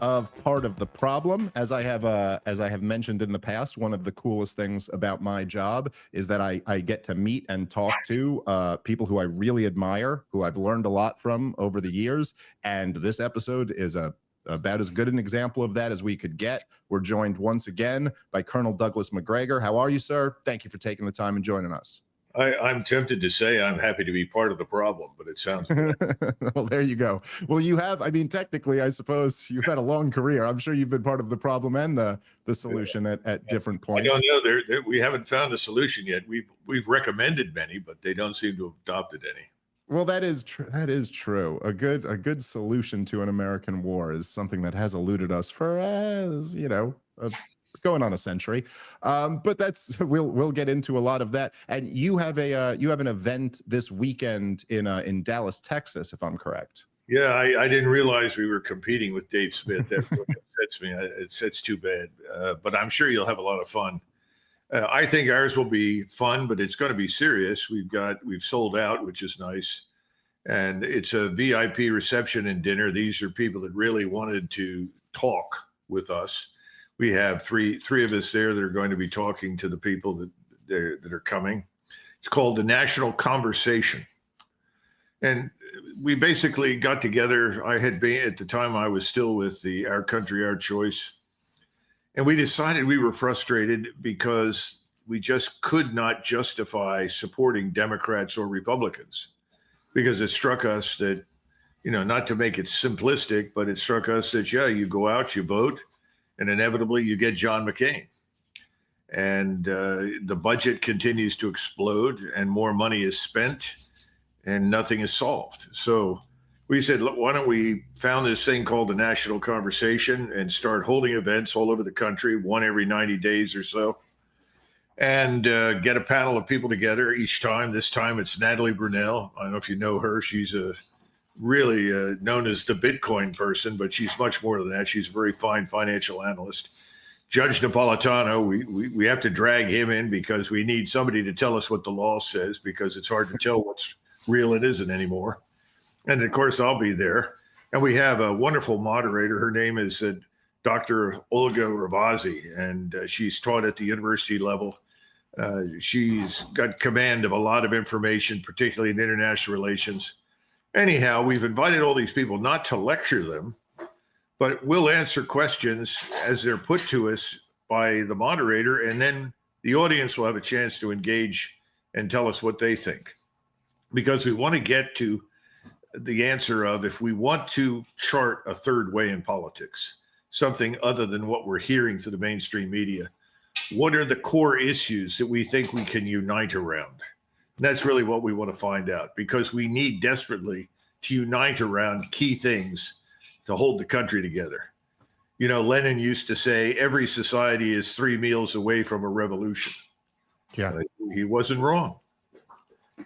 of part of the problem. As I have mentioned in the past, one of the coolest things about my job is that I get to meet and talk to people who I really admire, who I've learned a lot from over the years. And this episode is about as good an example of that as we could get. We're joined once again by Colonel Douglas MacGregor. How are you, sir? Thank you for taking the time and joining us. I'm tempted to say I'm happy to be part of the problem, but it sounds bad. Well, there you go. Well, you have, I mean, technically, I suppose you've had a long career. I'm sure you've been part of the problem and the solution at different I points. don't know. We haven't found a solution yet. We've recommended many, but they don't seem to have adopted any. Well, that is true. That is true. A good solution to an American war is something that has eluded us for, going on a century. But we'll get into a lot of that. And you have an event this weekend in Dallas, Texas, if I'm correct. Yeah, I didn't realize we were competing with Dave Smith. That really upsets me. It's too bad. But I'm sure you'll have a lot of fun. I think ours will be fun, but it's going to be serious. We've sold out, which is nice. And it's a VIP reception and dinner. These are people that really wanted to talk with us. We have three of us there that are going to be talking to the people that are coming. It's called the National Conversation. And we basically got together. I had been, at the time, I was still with the Our Country, Our Choice. And we decided we were frustrated because we just could not justify supporting Democrats or Republicans, because it struck us that, not to make it simplistic, but it struck us that, yeah, you go out, you vote, and inevitably you get John McCain. And the budget continues to explode and more money is spent and nothing is solved. So we said, look, why don't we found this thing called the National Conversation and start holding events all over the country, one every 90 days or so, and get a panel of people together each time. This time it's Natalie Brunell. I don't know if you know her. She's really known as the Bitcoin person, but she's much more than that. She's a very fine financial analyst. Judge Napolitano, we have to drag him in because we need somebody to tell us what the law says, because it's hard to tell what's real and isn't anymore. And of course, I'll be there. And we have a wonderful moderator. Her name is Dr. Olga Ravazzi, and she's taught at the university level. She's got command of a lot of information, particularly in international relations. Anyhow, we've invited all these people not to lecture them, but we'll answer questions as they're put to us by the moderator, and then the audience will have a chance to engage and tell us what they think. Because we want to get to the answer of, if we want to chart a third way in politics, something other than what we're hearing through the mainstream media, what are the core issues that we think we can unite around? And that's really what we want to find out, because we need desperately to unite around key things to hold the country together. Lenin used to say, every society is 3 meals away from a revolution. Yeah. He wasn't wrong.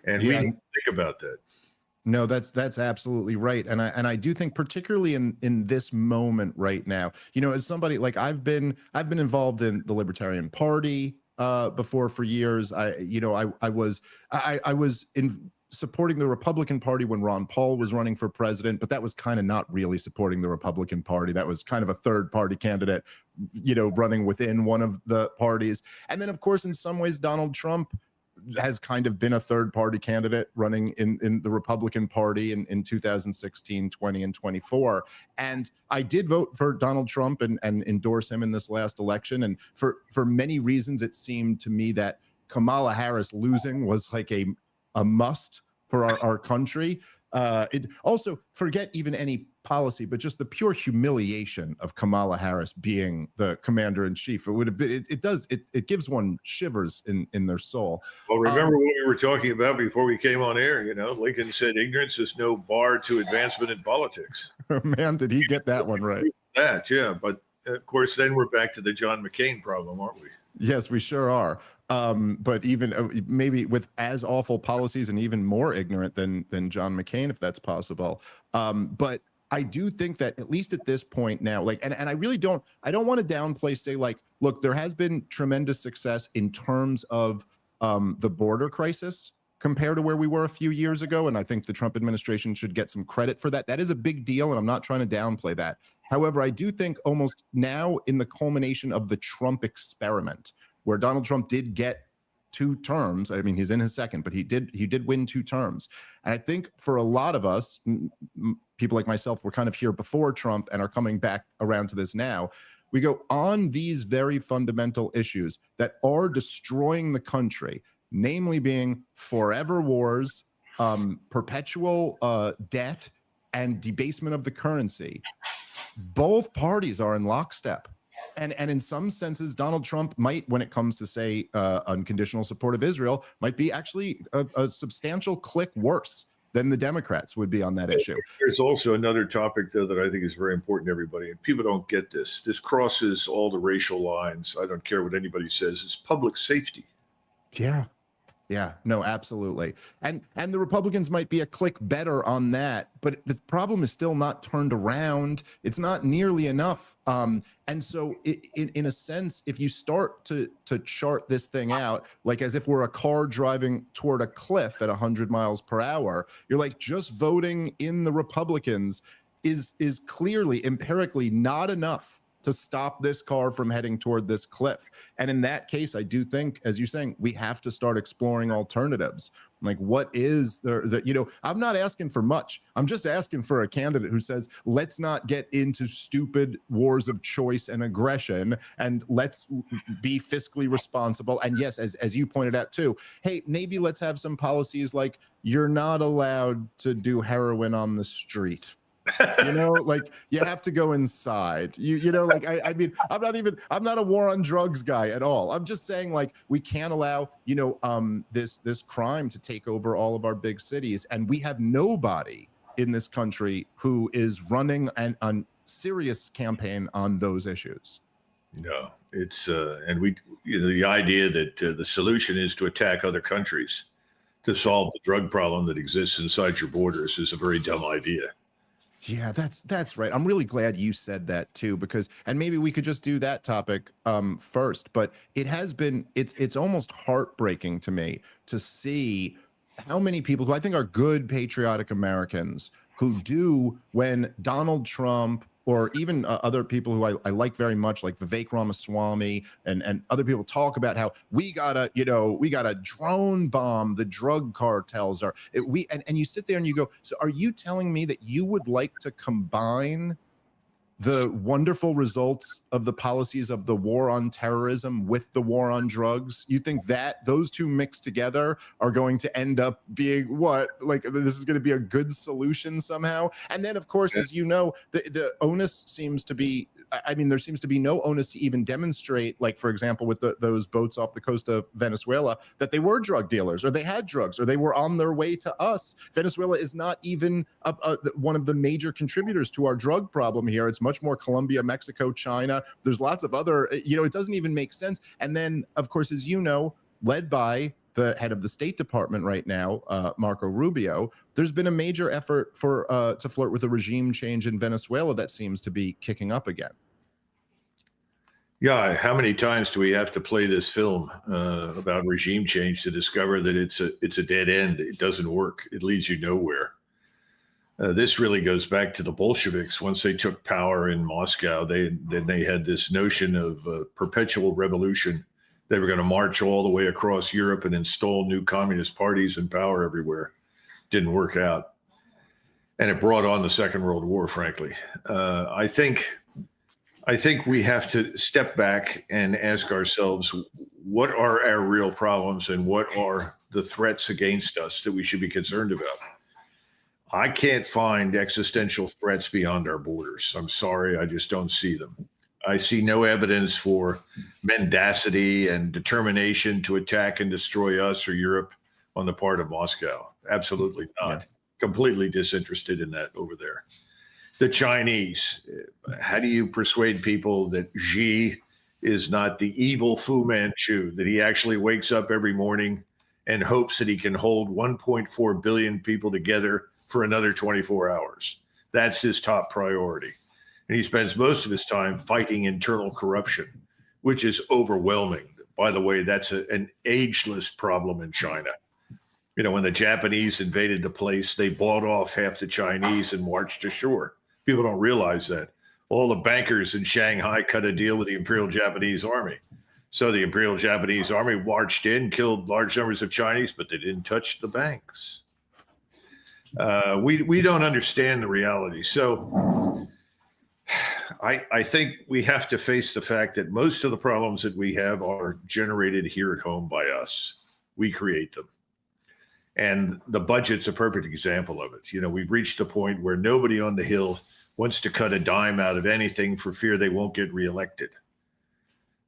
And we need to think about that. No, that's absolutely right. And I do think, particularly in this moment right now, as somebody, like, I've been involved in the Libertarian Party before for years. I was in supporting the Republican Party when Ron Paul was running for president, but that was kind of not really supporting the Republican Party. That was kind of a third party candidate, running within one of the parties. And then, of course, in some ways, Donald Trump has kind of been a third party candidate running in the Republican Party in 2016, 20, and 24. And I did vote for Donald Trump and endorse him in this last election. And for many reasons, it seemed to me that Kamala Harris losing was like a must for our country. It also, forget even any policy, but just the pure humiliation of Kamala Harris being the commander in chief. It would have been, it gives one shivers in their soul. Well, remember what we were talking about before we came on air. Lincoln said, ignorance is no bar to advancement in politics. Man, did he get that one right? That, yeah. But of course, then we're back to the John McCain problem, aren't we? Yes, we sure are. But even maybe with as awful policies and even more ignorant than John McCain, if that's possible. But I do think that at least at this point now, and I really don't want to downplay, say, like, look, there has been tremendous success in terms of the border crisis compared to where we were a few years ago. And I think the Trump administration should get some credit for that. That is a big deal, and I'm not trying to downplay that. However, I do think almost now in the culmination of the Trump experiment, where Donald Trump did get 2 terms. I mean, he's in his second, but he did win 2 terms. And I think for a lot of us, people like myself, were kind of here before Trump and are coming back around to this now. We go on these very fundamental issues that are destroying the country, namely being forever wars, perpetual debt, and debasement of the currency. Both parties are in lockstep. And in some senses, Donald Trump might, when it comes to, say, unconditional support of Israel, might be actually a substantial click worse than the Democrats would be on that issue. There's also another topic, though, that I think is very important to everybody, and people don't get this. This crosses all the racial lines. I don't care what anybody says. It's public safety. Yeah, no, absolutely. And the Republicans might be a click better on that, but the problem is still not turned around. It's not nearly enough. And so in a sense, if you start to chart this thing out, like as if we're a car driving toward a cliff at 100 miles per hour, you're like, just voting in the Republicans is clearly empirically not enough to stop this car from heading toward this cliff. And in that case, I do think, as you're saying, we have to start exploring alternatives. Like, what is I'm not asking for much. I'm just asking for a candidate who says, let's not get into stupid wars of choice and aggression, and let's be fiscally responsible. And yes, as you pointed out too, hey, maybe let's have some policies like you're not allowed to do heroin on the street. Like you have to go inside. I mean, I'm not a war on drugs guy at all. I'm just saying, like, we can't allow, this crime to take over all of our big cities, and we have nobody in this country who is running a serious campaign on those issues. No, it's and the idea that the solution is to attack other countries to solve the drug problem that exists inside your borders is a very dumb idea. Yeah, that's right. I'm really glad you said that too, because, and maybe we could just do that topic first, but it's almost heartbreaking to me to see how many people who I think are good patriotic Americans who do, when Donald Trump or even other people who I like very much, like Vivek Ramaswamy and other people, talk about how we gotta drone bomb the drug cartels. And you sit there and you go, so are you telling me that you would like to combine the wonderful results of the policies of the war on terrorism with the war on drugs? You think that those two mixed together are going to end up being what? Like, this is going to be a good solution somehow? And then, of course, as you know, the onus seems to be, I mean, there seems to be no onus to even demonstrate, like, for example, with those boats off the coast of Venezuela, that they were drug dealers, or they had drugs, or they were on their way to us. Venezuela is not even one of the major contributors to our drug problem here. It's much more Colombia, Mexico, China. There's lots of other, it doesn't even make sense. And then, of course, as you know, led by the head of the State Department right now, Marco Rubio, there's been a major effort to flirt with a regime change in Venezuela that seems to be kicking up again. Yeah, how many times do we have to play this film about regime change to discover that it's a dead end? It doesn't work. It leads you nowhere. This really goes back to the Bolsheviks. Once they took power in Moscow, they had this notion of perpetual revolution. They were going to march all the way across Europe and install new communist parties in power everywhere. Didn't work out. And it brought on the Second World War, frankly. I think we have to step back and ask ourselves, what are our real problems and what are the threats against us that we should be concerned about? I can't find existential threats beyond our borders. I'm sorry, I just don't see them. I see no evidence for mendacity and determination to attack and destroy us or Europe on the part of Moscow. Absolutely not. Yeah. Completely disinterested in that over there. The Chinese, how do you persuade people that Xi is not the evil Fu Manchu, that he actually wakes up every morning and hopes that he can hold 1.4 billion people together for another 24 hours? That's his top priority. And he spends most of his time fighting internal corruption, which is overwhelming. By the way, that's an ageless problem in China. When the Japanese invaded the place, they bought off half the Chinese and marched ashore. People don't realize that. All the bankers in Shanghai cut a deal with the Imperial Japanese Army. So the Imperial Japanese Army marched in, killed large numbers of Chinese, but they didn't touch the banks. We don't understand the reality. So I think we have to face the fact that most of the problems that we have are generated here at home by us. We create them. And the budget's a perfect example of it. We've reached a point where nobody on the Hill wants to cut a dime out of anything for fear they won't get reelected.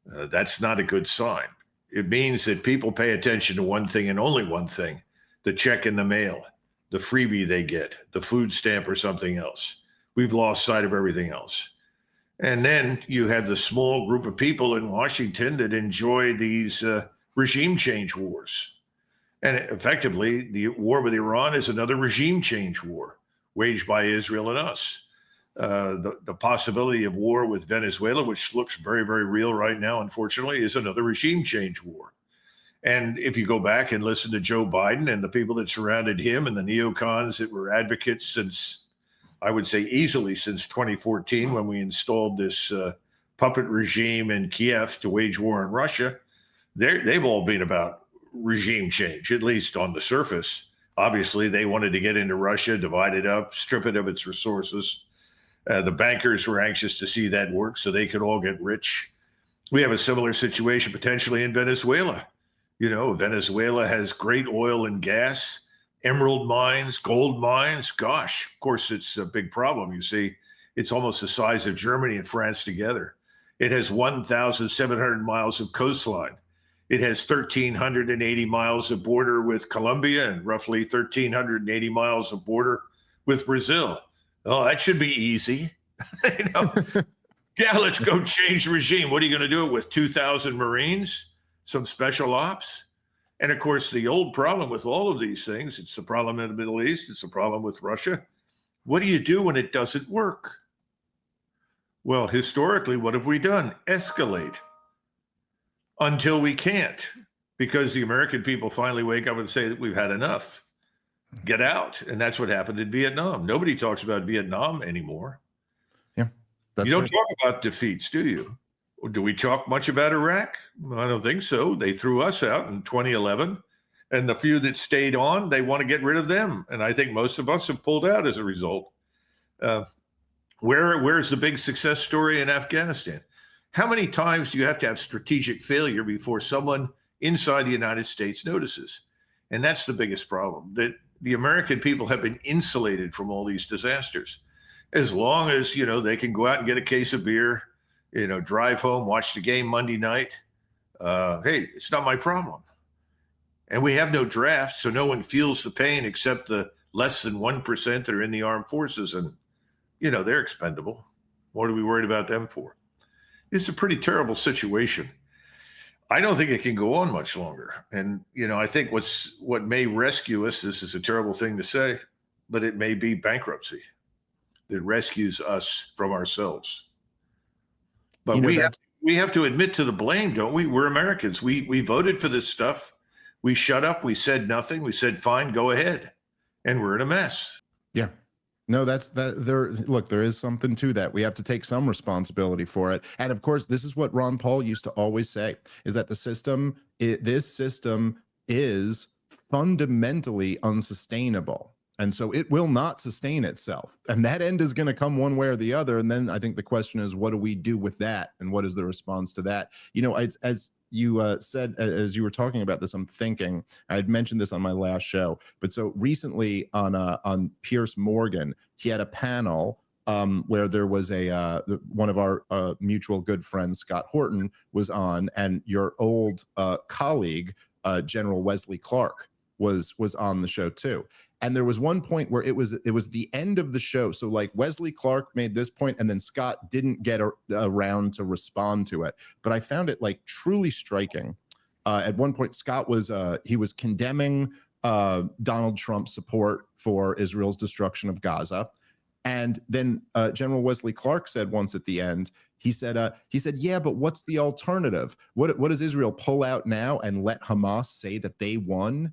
That's not a good sign. It means that people pay attention to one thing and only one thing: the check in the mail, the freebie they get, the food stamp or something else. We've lost sight of everything else. And then you have the small group of people in Washington that enjoy these regime change wars. And effectively, the war with Iran is another regime change war waged by Israel and us. The possibility of war with Venezuela, which looks very, very real right now, unfortunately, is another regime change war. And if you go back and listen to Joe Biden and the people that surrounded him and the neocons that were advocates since, I would say easily since 2014, when we installed this puppet regime in Kiev to wage war on Russia, they've all been about regime change, at least on the surface. Obviously, they wanted to get into Russia, divide it up, strip it of its resources. The bankers were anxious to see that work so they could all get rich. We have a similar situation potentially in Venezuela. Venezuela has great oil and gas, emerald mines, gold mines. Gosh, of course, it's a big problem. You see, it's almost the size of Germany and France together. It has 1,700 miles of coastline. It has 1,380 miles of border with Colombia and roughly 1,380 miles of border with Brazil. Oh, that should be easy. Yeah, let's go change the regime. What are you going to do it with? 2,000 Marines? Some special ops? And of course, the old problem with all of these things, it's the problem in the Middle East, it's the problem with Russia. What do you do when it doesn't work? Well, historically, what have we done? Escalate until we can't, because the American people finally wake up and say that we've had enough. Get out. And that's what happened in Vietnam. Nobody talks about Vietnam anymore. Yeah. You don't talk about defeats, do you? Or do we talk much about Iraq? I don't think so. They threw us out in 2011. And the few that stayed on, they want to get rid of them. And I think most of us have pulled out as a result. Where's the big success story in Afghanistan? How many times do you have to have strategic failure before someone inside the United States notices? And that's the biggest problem, that the American people have been insulated from all these disasters. As long as, they can go out and get a case of beer, drive home, watch the game Monday night. Hey, it's not my problem. And we have no draft, so no one feels the pain except the less than 1% that are in the armed forces. And, they're expendable. What are we worried about them for? It's a pretty terrible situation. I don't think it can go on much longer. And, I think what may rescue us, this is a terrible thing to say, but it may be bankruptcy that rescues us from ourselves. But we have to admit to the blame, don't we? We're Americans. We voted for this stuff. We shut up. We said nothing. We said, fine, go ahead. And we're in a mess. Yeah. No, there is something to that. We have to take some responsibility for it. And of course, this is what Ron Paul used to always say, is that this system is fundamentally unsustainable. And so it will not sustain itself. And that end is going to come one way or the other. And then I think the question is, what do we do with that? And what is the response to that? As you said, as you were talking about this, I'm thinking, I had mentioned this on my last show, but so recently on Piers Morgan, he had a panel where there was one of our mutual good friends, Scott Horton, was on, and your old colleague, General Wesley Clark, was on the show too. And there was one point where it was the end of the show. So like Wesley Clark made this point and then Scott didn't get around to respond to it. But I found it like truly striking. At one point, Scott was condemning Donald Trump's support for Israel's destruction of Gaza. And then General Wesley Clark said once at the end, he said, yeah, but what's the alternative? What does Israel pull out now and let Hamas say that they won?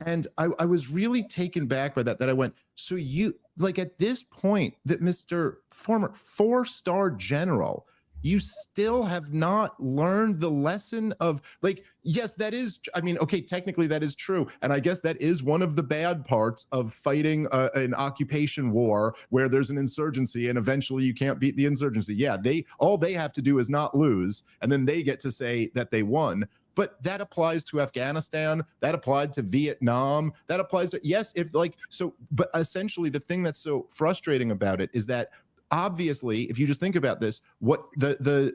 And I was really taken back by that I went, so you, like, at this point, that Mr. former 4-star general, you still have not learned the lesson of, like, yes, that is, I mean, okay, technically that is true. And I guess that is one of the bad parts of fighting an occupation war where there's an insurgency and eventually you can't beat the insurgency. Yeah, all they have to do is not lose, and then they get to say that they won. But that applies to Afghanistan. That applied to Vietnam. That applies to, yes, if like, so, but essentially the thing that's so frustrating about it is that obviously, if you just think about this, what the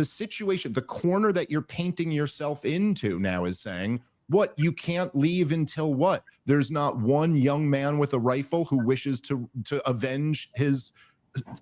situation, the corner that you're painting yourself into now is saying, what, you can't leave until what? There's not one young man with a rifle who wishes to avenge his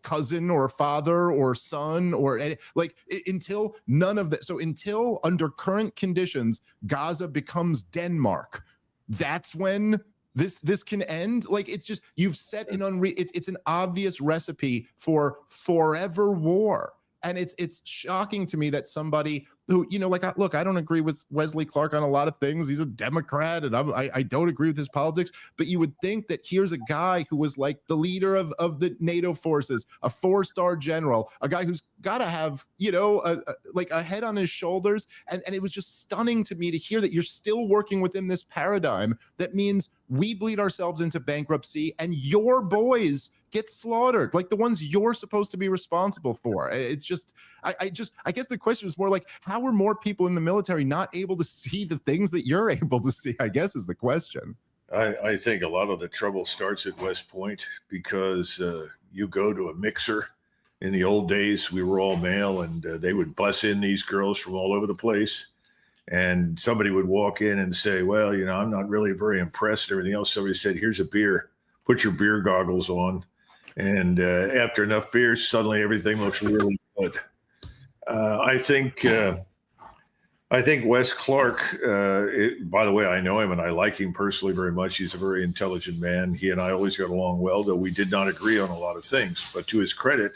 cousin or father or son or like, until none of that. So until under current conditions, Gaza becomes Denmark, that's when this can end. Like, it's just, you've set an it's an obvious recipe for forever war. And it's shocking to me that somebody who, you know, like, look, I don't agree with Wesley Clark on a lot of things. He's a Democrat, and I don't agree with his politics. But you would think that here's a guy who was like the leader of the NATO forces, a 4-star general, a guy who's got to have, you know, like a head on his shoulders. And it was just stunning to me to hear that you're still working within this paradigm that means we bleed ourselves into bankruptcy and your boys get slaughtered, like the ones you're supposed to be responsible for. It's just, I guess the question is more like, how are more people in the military not able to see the things that you're able to see, I guess, is the question. I think a lot of the trouble starts at West Point because you go to a mixer. In the old days, we were all male, and they would bus in these girls from all over the place. And somebody would walk in and say, well, you know, I'm not really very impressed and everything else. Somebody said, here's a beer, put your beer goggles on. And after enough beers, suddenly everything looks really good. I think Wes Clark, by the way, I know him and I like him personally very much. He's a very intelligent man. He and I always got along well, though we did not agree on a lot of things. But to his credit,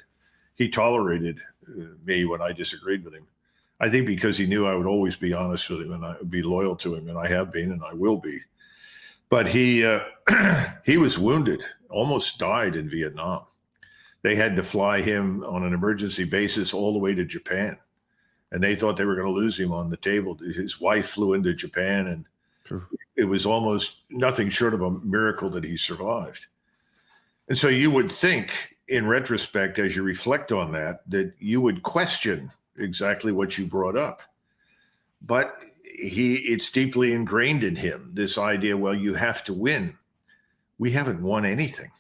he tolerated me when I disagreed with him. I think because he knew I would always be honest with him and I would be loyal to him, and I have been and I will be. But he was wounded, almost died in Vietnam. They had to fly him on an emergency basis all the way to Japan. And they thought they were going to lose him on the table. His wife flew into Japan, and it was almost nothing short of a miracle that he survived. And so you would think, in retrospect, as you reflect on that you would question exactly what you brought up. But it's deeply ingrained in him, this idea, well, you have to win. We haven't won anything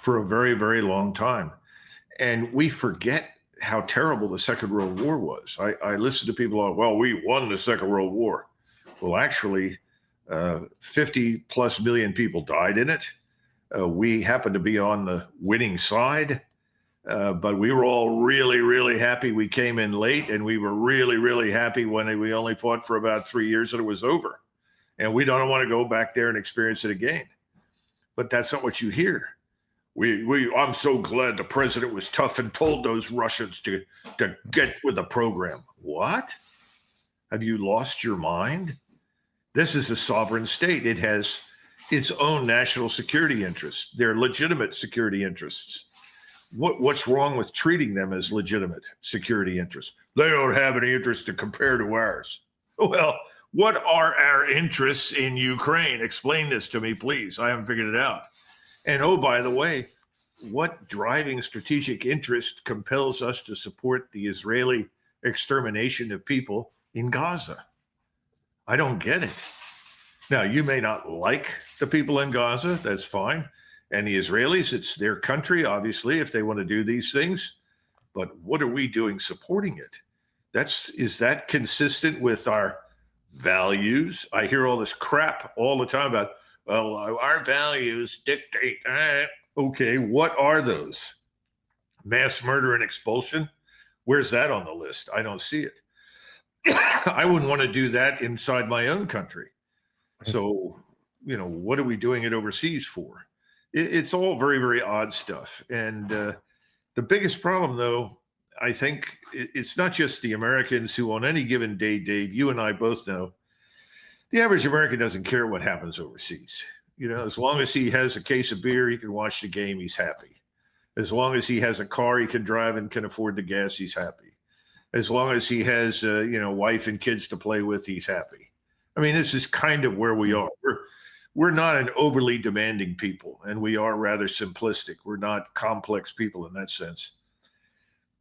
for a very, very long time. And we forget how terrible the Second World War was. I listen to people like, well, we won the Second World War. Well, actually, 50 plus million people died in it. We happened to be on the winning side. But we were all really, really happy we came in late, and we were really, really happy when we only fought for about 3 years and it was over. And we don't want to go back there and experience it again. But that's not what you hear. I'm so glad the president was tough and told those Russians to get with the program. What? Have you lost your mind? This is a sovereign state. It has its own national security interests. They're legitimate security interests. What's wrong with treating them as legitimate security interests? They don't have any interest to compare to ours. Well, what are our interests in Ukraine? Explain this to me, please. I haven't figured it out. And oh, by the way, what driving strategic interest compels us to support the Israeli extermination of people in Gaza? I don't get it. Now, you may not like the people in Gaza. That's fine. And the Israelis, it's their country, obviously, if they want to do these things. But what are we doing supporting it? Is that consistent with our values? I hear all this crap all the time about, well, our values dictate. Okay, what are those? Mass murder and expulsion? Where's that on the list? I don't see it. I wouldn't want to do that inside my own country. So, you know, what are we doing it overseas for? It's all very, very odd stuff. And the biggest problem, though, I think it's not just the Americans who on any given day, Dave, you and I both know, The average American doesn't care what happens overseas. You know, as long as he has a case of beer, he can watch the game, he's happy. As long as he has a car he can drive and can afford the gas, he's happy. As long as he has, wife and kids to play with, he's happy. I mean, this is kind of where we are. We're not an overly demanding people, and we are rather simplistic. We're not complex people in that sense.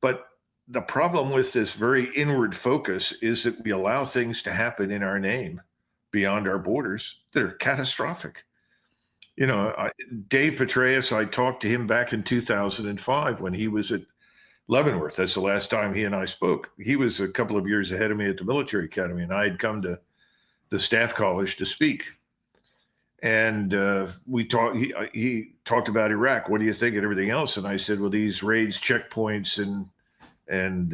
But the problem with this very inward focus is that we allow things to happen in our name beyond our borders that are catastrophic. You know, Dave Petraeus, I talked to him back in 2005 when he was at Leavenworth. That's the last time he and I spoke. He was a couple of years ahead of me at the military academy, and I had come to the staff college to speak. And we talked. He talked about Iraq. What do you think, and everything else? And I said, well, these raids, checkpoints, and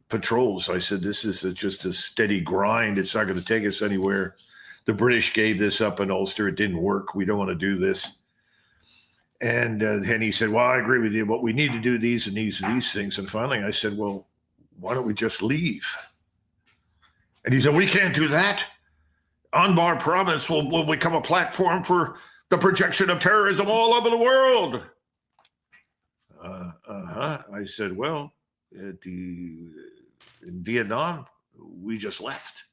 patrols. I said, this is just a steady grind. It's not going to take us anywhere. The British gave this up in Ulster. It didn't work. We don't want to do this. And he said, well, I agree with you, but we need to do these and these and these things. And finally I said, well, why don't we just leave? And he said, we can't do that. Anbar province will become a platform for the projection of terrorism all over the world. I said, well, in Vietnam, we just left.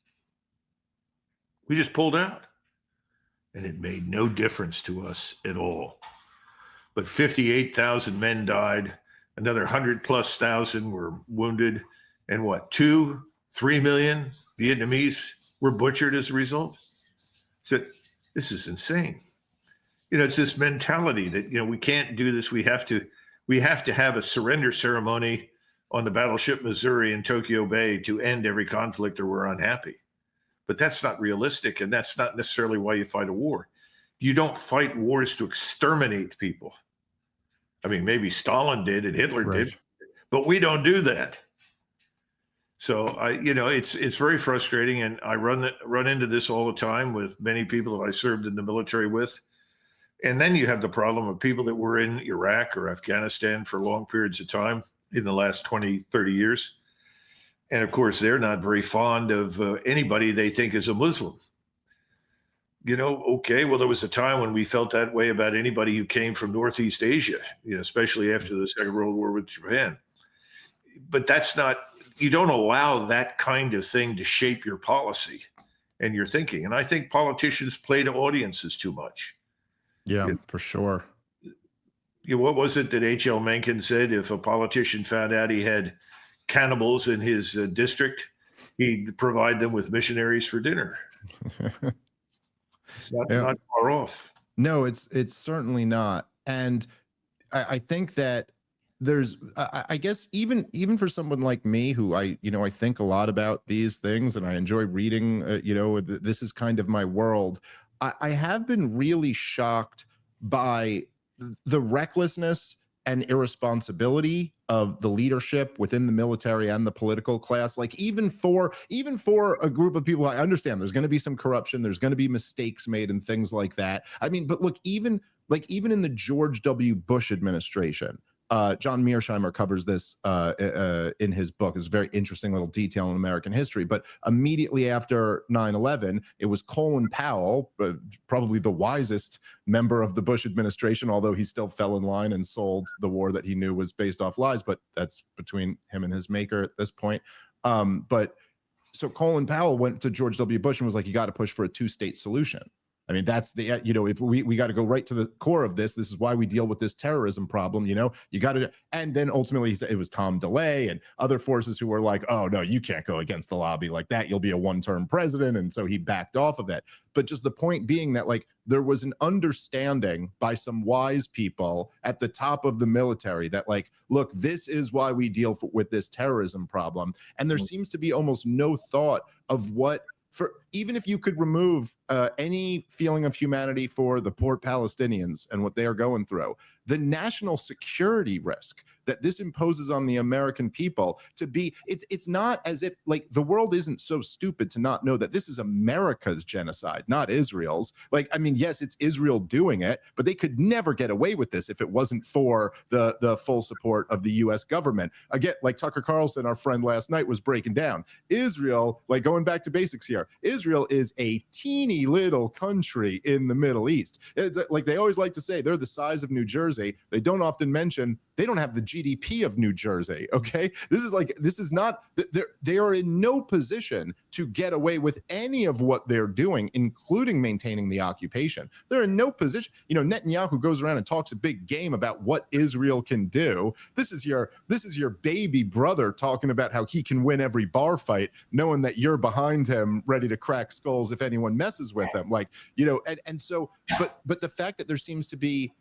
We just pulled out. And it made no difference to us at all. But 58,000 men died. Another 100,000+ were wounded. And 2-3 million Vietnamese were butchered as a result. So this is insane. You know, it's this mentality that, we can't do this. We have to have a surrender ceremony on the battleship Missouri in Tokyo Bay to end every conflict, or we're unhappy. But that's not realistic, and that's not necessarily why you fight a war. You don't fight wars to exterminate people. I mean, maybe Stalin did and Hitler did, but we don't do that. So it's very frustrating, and I run into this all the time with many people that I served in the military with. And then you have the problem of people that were in Iraq or Afghanistan for long periods of time in the last 20, 30 years. And of course, they're not very fond of anybody they think is a Muslim. Okay, well, there was a time when we felt that way about anybody who came from Northeast Asia, especially after the Second World War with Japan. But you don't allow that kind of thing to shape your policy and your thinking. And I think politicians play to audiences too much. Yeah, for sure. What was it that H.L. Mencken said? If a politician found out he had cannibals in his district, he'd provide them with missionaries for dinner. It's not far off. No, it's certainly not. And I think that there's, I guess, even for someone like me who I think a lot about these things and I enjoy reading, this is kind of my world. I have been really shocked by the recklessness and irresponsibility of the leadership within the military and the political class. Like even for a group of people, I understand there's going to be some corruption, there's going to be mistakes made and things like that. I mean, but look, even in the George W. Bush administration, John Mearsheimer covers this in his book. It's a very interesting little detail in American history. But immediately after 9/11, it was Colin Powell, probably the wisest member of the Bush administration, although he still fell in line and sold the war that he knew was based off lies. But that's between him and his maker at this point. But so Colin Powell went to George W. Bush and was like, you got to push for a two-state solution. I mean, that's the, if we got to go right to the core of this. This is why we deal with this terrorism problem. You got to, and then ultimately he said it was Tom DeLay and other forces who were like, oh no, you can't go against the lobby like that. You'll be a one-term president. And so he backed off of it. But just the point being that there was an understanding by some wise people at the top of the military that look, this is why we deal with this terrorism problem. And there seems to be almost no thought of even if you could remove any feeling of humanity for the poor Palestinians and what they are going through, the national security risk that this imposes on the American people to be, it's not as if like the world isn't so stupid to not know that this is America's genocide, not Israel's. Like, I mean, yes, it's Israel doing it, but they could never get away with this if it wasn't for the full support of the US government. Again, like Tucker Carlson, our friend last night, was breaking down. Israel, like going back to basics here, Israel is a teeny little country in the Middle East. It's like they always like to say they're the size of New Jersey. They don't often mention they don't have the GDP of New Jersey. Okay. This is not, they are in no position to get away with any of what they're doing, including maintaining the occupation. They're in no position. You know, Netanyahu goes around and talks a big game about what Israel can do. This is your baby brother talking about how he can win every bar fight, knowing that you're behind him, ready to crack skulls if anyone messes with him. Like, you know, and so, but the fact that there seems to be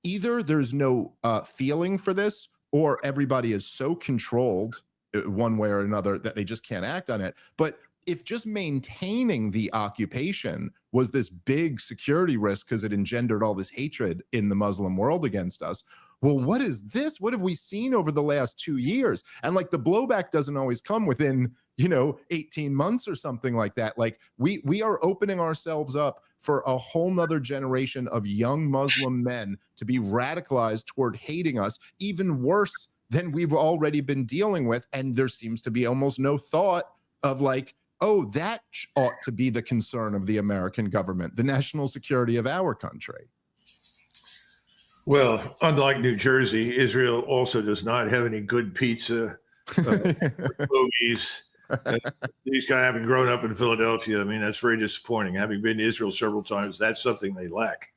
either there's no feeling for this, or everybody is so controlled one way or another that they just can't act on it. But if just maintaining the occupation was this big security risk because it engendered all this hatred in the Muslim world against us, well, what is this? What have we seen over the last 2 years? And like the blowback doesn't always come within, you know, 18 months or something like that. Like we are opening ourselves up for a whole nother generation of young Muslim men to be radicalized toward hating us, even worse than we've already been dealing with. And there seems to be almost no thought of like, oh, that ought to be the concern of the American government, the national security of our country. Well, unlike New Jersey, Israel also does not have any good pizza, movies. These guys having grown up in Philadelphia, I mean, that's very disappointing. Having been to Israel several times, that's something they lack.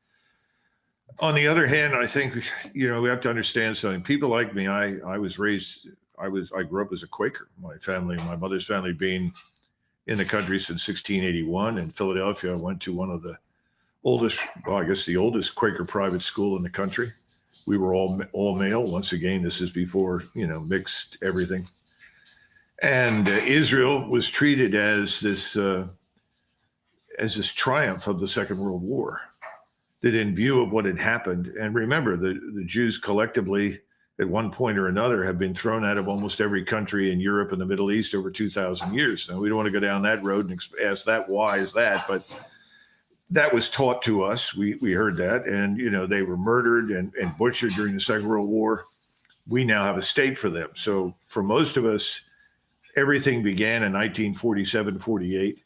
On the other hand, I think, you know, we have to understand something. People like me, I grew up as a Quaker. My family, my mother's family being in the country since 1681. In Philadelphia, I went to one of the oldest, well, I guess the oldest Quaker private school in the country. We were all male. Once again, this is before, you know, mixed everything. And Israel was treated as this triumph of the Second World War. That in view of what had happened, and remember, the Jews collectively at one point or another have been thrown out of almost every country in Europe and the Middle East over 2,000 years. Now, we don't want to go down that road and ask that, why is that? But that was taught to us. We heard that. And, you know, they were murdered and butchered during the Second World War. We now have a state for them. So for most of us, everything began in 1947, 48,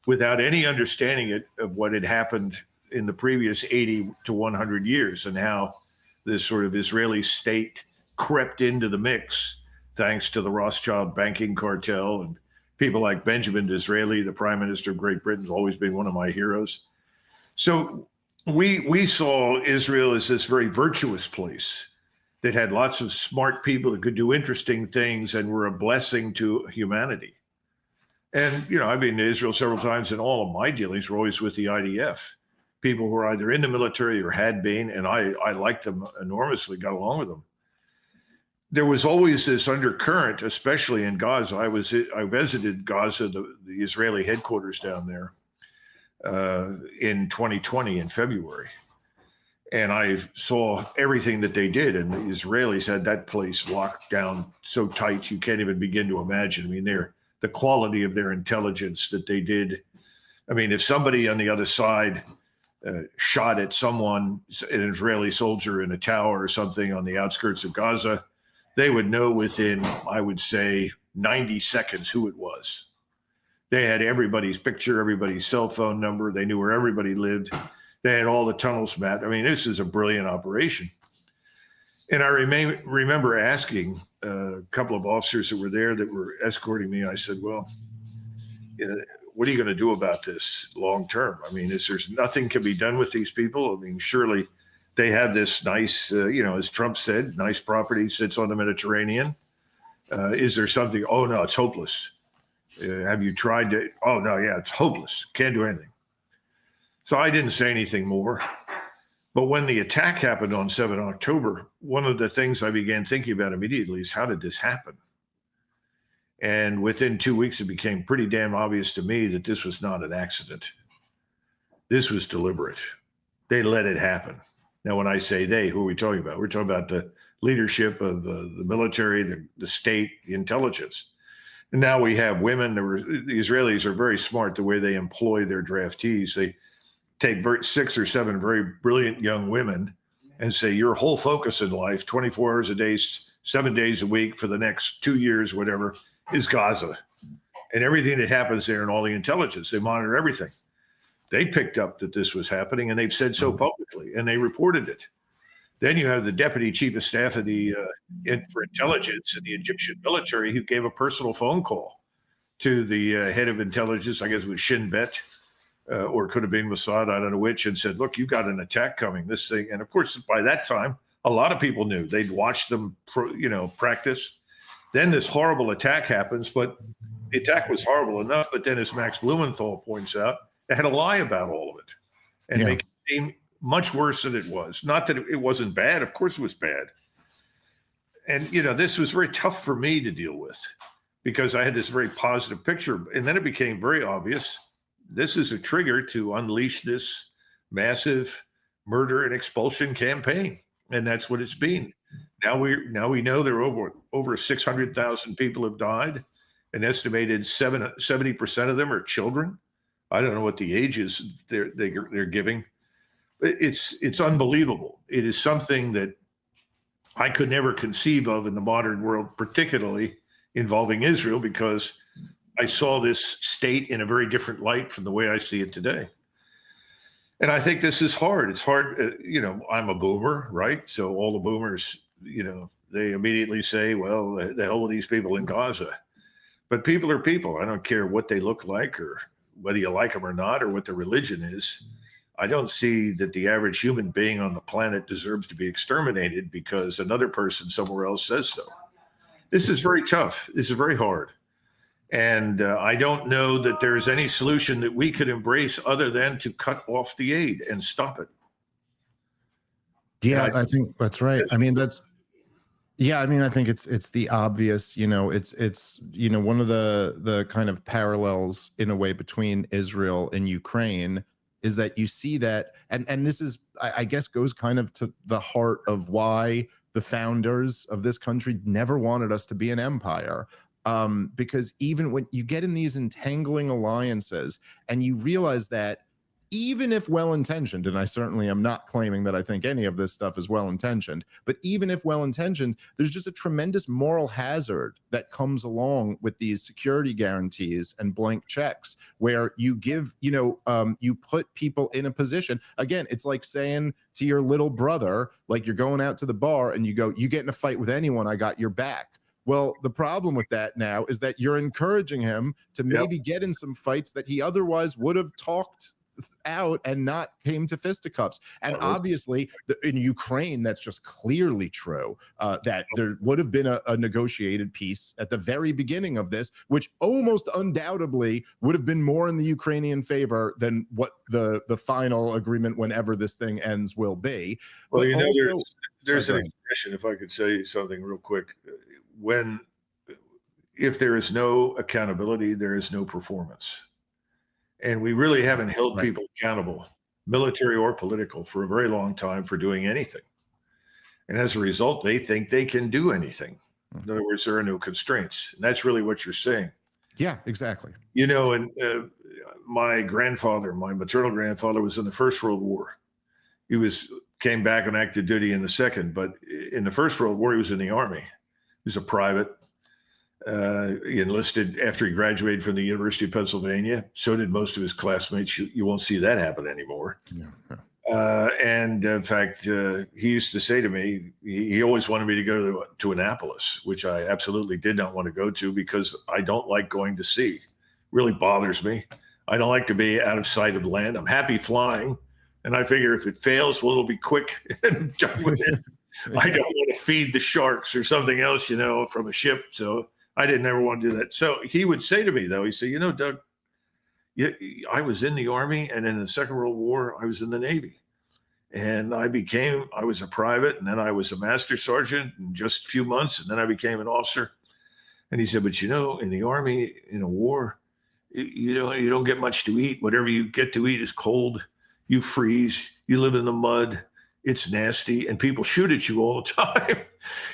without any understanding of what had happened in the previous 80 to 100 years and how this sort of Israeli state crept into the mix, thanks to the Rothschild banking cartel and people like Benjamin Disraeli, the Prime Minister of Great Britain, has always been one of my heroes. So we saw Israel as this very virtuous place that had lots of smart people that could do interesting things and were a blessing to humanity. And, you know, I've been to Israel several times, and all of my dealings were always with the IDF. People who were either in the military or had been, and I liked them enormously, got along with them. There was always this undercurrent, especially in Gaza. I visited Gaza, the Israeli headquarters down there, in 2020 in February. And I saw everything that they did. And the Israelis had that place locked down so tight you can't even begin to imagine. I mean, the quality of their intelligence that they did. I mean, if somebody on the other side shot at someone, an Israeli soldier in a tower or something on the outskirts of Gaza, they would know within, I would say, 90 seconds who it was. They had everybody's picture, everybody's cell phone number. They knew where everybody lived. They had all the tunnels mapped. I mean, this is a brilliant operation. And I remember asking a couple of officers that were there that were escorting me. I said, well, you know, what are you going to do about this long term? I mean, there's nothing can be done with these people? I mean, surely they have this nice, you know, as Trump said, nice property sits on the Mediterranean. Is there something? Oh, no, it's hopeless. Have you tried to? Oh, no, yeah, it's hopeless. Can't do anything. So I didn't say anything more. But when the attack happened on 7 October, one of the things I began thinking about immediately is, how did this happen? And within 2 weeks, it became pretty damn obvious to me that this was not an accident. This was deliberate. They let it happen. Now, when I say they, who are we talking about? We're talking about the leadership of the military, the state, the intelligence. And now we have women. The Israelis are very smart the way they employ their draftees. They take 6 or 7 very brilliant young women and say, your whole focus in life, 24 hours a day, 7 days a week for the next 2 years, whatever, is Gaza. And everything that happens there and all the intelligence, they monitor everything. They picked up that this was happening, and they've said so publicly, and they reported it. Then you have the deputy chief of staff of the for intelligence in the Egyptian military who gave a personal phone call to the head of intelligence, I guess it was Shin Bet, or it could have been Mossad, I don't know which, and said, look, you got an attack coming, this thing. And of course, by that time, a lot of people knew. They'd watched them, practice. Then this horrible attack happens, but the attack was horrible enough. But then, as Max Blumenthal points out, they had to lie about all of it and make it seem much worse than it was. Not that it wasn't bad. Of course it was bad. And, this was very tough for me to deal with because I had this very positive picture. And then it became very obvious. This is a trigger to unleash this massive murder and expulsion campaign. And that's what it's been. Now we know there are over 600,000 people have died. An estimated 70% of them are children. I don't know what the ages they're giving. It's unbelievable. It is something that I could never conceive of in the modern world, particularly involving Israel, because I saw this state in a very different light from the way I see it today. And I think this is hard. It's hard. I'm a boomer, right? So all the boomers, they immediately say, well, the hell with these people in Gaza. But people are people. I don't care what they look like or whether you like them or not, or what their religion is. I don't see that the average human being on the planet deserves to be exterminated because another person somewhere else says so. This is very tough. This is very hard. And I don't know that there is any solution that we could embrace other than to cut off the aid and stop it. Yeah, I think that's right. I mean, I think it's the obvious, it's one of the kind of parallels in a way between Israel and Ukraine is that you see that, and this is, I guess, goes kind of to the heart of why the founders of this country never wanted us to be an empire. Because even when you get in these entangling alliances and you realize that even if well-intentioned, and I certainly am not claiming that I think any of this stuff is well-intentioned, but even if well-intentioned, there's just a tremendous moral hazard that comes along with these security guarantees and blank checks where you give, you put people in a position. Again, it's like saying to your little brother, like you're going out to the bar and you go, you get in a fight with anyone, I got your back. Well, the problem with that now is that you're encouraging him to maybe get in some fights that he otherwise would have talked out and not came to fisticuffs. And obviously in Ukraine, that's just clearly true, that there would have been a negotiated peace at the very beginning of this, which almost undoubtedly would have been more in the Ukrainian favor than what the final agreement, whenever this thing ends, will be. Well, there's an expression, if I could say something real quick, if there is no accountability, there is no performance. And we really haven't held people accountable, military or political, for a very long time for doing anything. And as a result, they think they can do anything. In other words, there are no constraints. And that's really what you're saying. Yeah, exactly. And my maternal grandfather was in the First World War. He came back on active duty in the Second, but in the First World War, he was in the Army. He was a private. He enlisted after he graduated from the University of Pennsylvania. So did most of his classmates. You won't see that happen anymore. And in fact, he used to say to me, he always wanted me to go to Annapolis, which I absolutely did not want to go to because I don't like going to sea. It really bothers me. I don't like to be out of sight of land. I'm happy flying. And I figure if it fails, well, it'll be quick and done with it. I don't want to feed the sharks or something else, from a ship. So I didn't ever want to do that. So he would say to me, though, he said, Doug, I was in the Army, and in the Second World War, I was in the Navy. And I was a private, and then I was a master sergeant in just a few months, and then I became an officer. And he said, but in the Army, in a war, you don't get much to eat. Whatever you get to eat is cold. You freeze. You live in the mud. It's nasty, and people shoot at you all the time.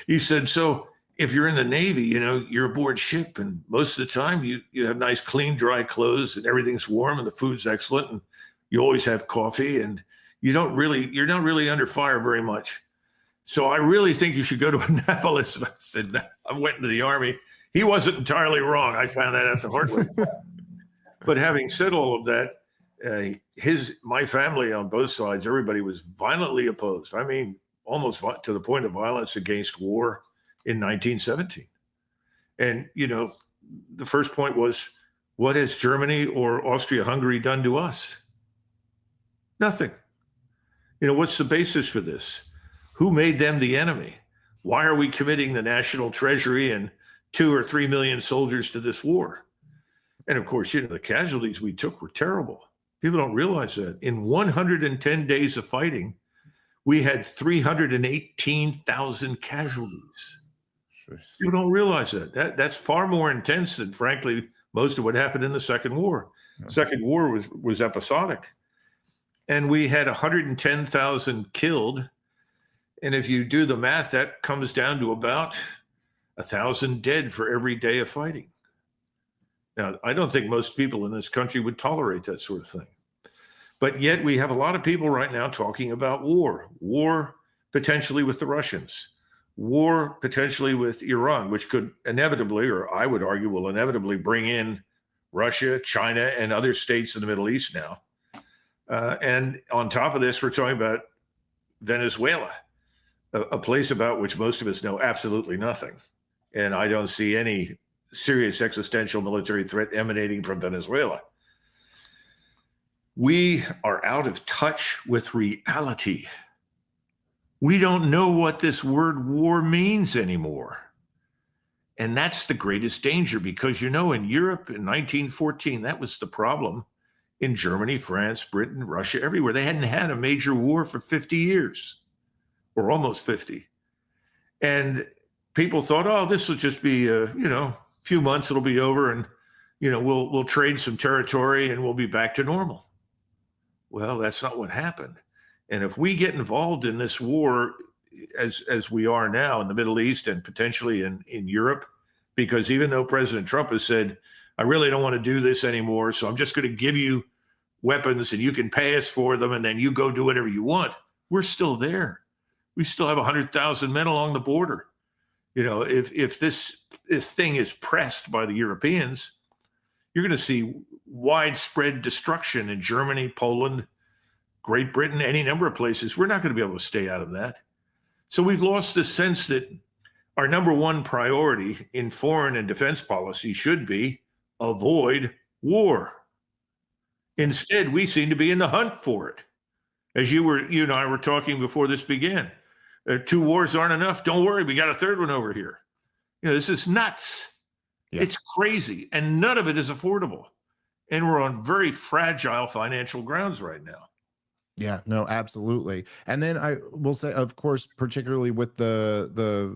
He said, so if you're in the Navy, you're aboard ship, and most of the time you have nice, clean, dry clothes, and everything's warm, and the food's excellent, and you always have coffee, and you're not really under fire very much. So I really think you should go to Annapolis. And I said, no, I went into the Army. He wasn't entirely wrong. I found that out the hard way. But having said all of that, my family on both sides, everybody was violently opposed. I mean, almost to the point of violence against war in 1917. And, the first point was, what has Germany or Austria-Hungary done to us? Nothing. What's the basis for this? Who made them the enemy? Why are we committing the national treasury and 2 or 3 million soldiers to this war? And of course, the casualties we took were terrible. People don't realize that. In 110 days of fighting, we had 318,000 casualties. People don't realize that. That's far more intense than, frankly, most of what happened in the Second War. Okay. Second War was episodic. And we had 110,000 killed. And if you do the math, that comes down to about 1,000 dead for every day of fighting. Now, I don't think most people in this country would tolerate that sort of thing. But yet we have a lot of people right now talking about war potentially with the Russians, war potentially with Iran, which could inevitably, or I would argue will inevitably bring in Russia, China, and other states in the Middle East now. And on top of this, we're talking about Venezuela, a place about which most of us know absolutely nothing. And I don't see any serious existential military threat emanating from Venezuela. We are out of touch with reality. We don't know what this word war means anymore. And that's the greatest danger because, in Europe in 1914, that was the problem. In Germany, France, Britain, Russia, everywhere. They hadn't had a major war for 50 years or almost 50. And people thought, oh, this will just be, a few months, it'll be over and, we'll trade some territory and we'll be back to normal. Well, that's not what happened. And if we get involved in this war as we are now in the Middle East and potentially in Europe, because even though President Trump has said, I really don't want to do this anymore, so I'm just going to give you weapons and you can pay us for them and then you go do whatever you want. We're still there. We still have 100,000 men along the border. If this thing is pressed by the Europeans, you're going to see widespread destruction in Germany, Poland, Great Britain, any number of places. We're not going to be able to stay out of that. So we've lost the sense that our number one priority in foreign and defense policy should be avoid war. Instead, we seem to be in the hunt for it. As you and I were talking before this began, 2 wars aren't enough. Don't worry, we got a third one over here. This is nuts. Yeah. It's crazy, and none of it is affordable. And we're on very fragile financial grounds right now. Yeah, no, absolutely. And then I will say, of course, particularly with the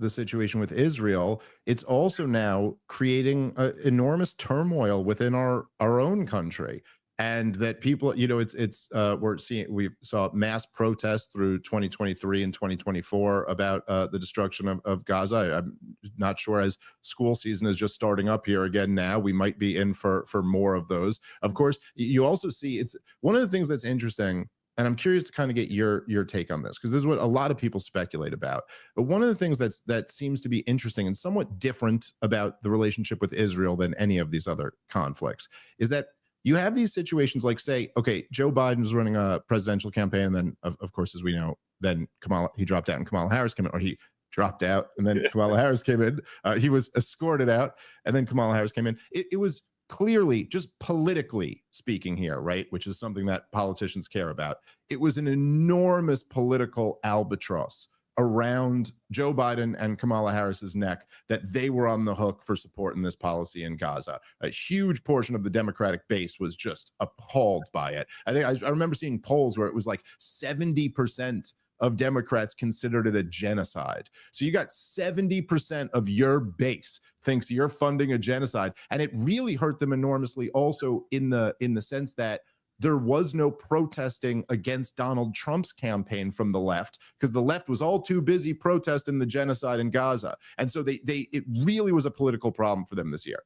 situation with Israel, it's also now creating enormous turmoil within our own country. And that people, we saw mass protests through 2023 and 2024 about the destruction of Gaza. I'm not sure, as school season is just starting up here again now, we might be in for more of those. Of course, you also see, it's one of the things that's interesting, and I'm curious to kind of get your take on this, because this is what a lot of people speculate about. But one of the things that seems to be interesting and somewhat different about the relationship with Israel than any of these other conflicts is that you have these situations like, say, okay, Joe Biden's running a presidential campaign, and then, of course, as we know, then he dropped out and Kamala Harris came in, or he dropped out and then Kamala Harris came in. He was escorted out, and then Kamala Harris came in. It was clearly, just politically speaking here, right, which is something that politicians care about, it was an enormous political albatross around Joe Biden and Kamala Harris's neck that they were on the hook for supporting this policy in Gaza. A huge portion of the Democratic base was just appalled by it. I remember seeing polls where it was like 70% of Democrats considered it a genocide. So you got 70% of your base thinks you're funding a genocide, and it really hurt them enormously also in the sense that there was no protesting against Donald Trump's campaign from the left, because the left was all too busy protesting the genocide in Gaza. And so it really was a political problem for them this year.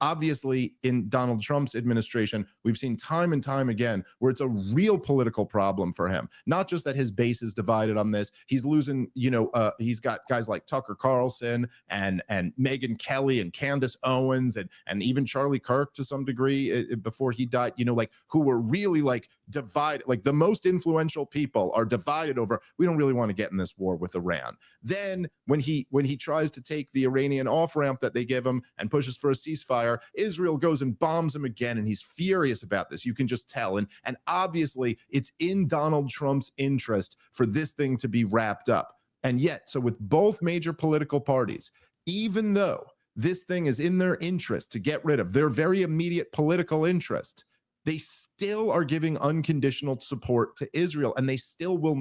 Obviously, in Donald Trump's administration, we've seen time and time again where it's a real political problem for him. Not just that his base is divided on this. He's losing, he's got guys like Tucker Carlson and Megyn Kelly and Candace Owens and even Charlie Kirk to some degree before he died, who were really divided. Like the most influential people are divided over, we don't really want to get in this war with Iran. Then when he tries to take the Iranian off-ramp that they give him and pushes for a ceasefire, Israel goes and bombs him again, and he's furious about this. You can just tell. And obviously, it's in Donald Trump's interest for this thing to be wrapped up. And yet, so with both major political parties, even though this thing is in their interest to get rid of, their very immediate political interest, they still are giving unconditional support to Israel, and they still will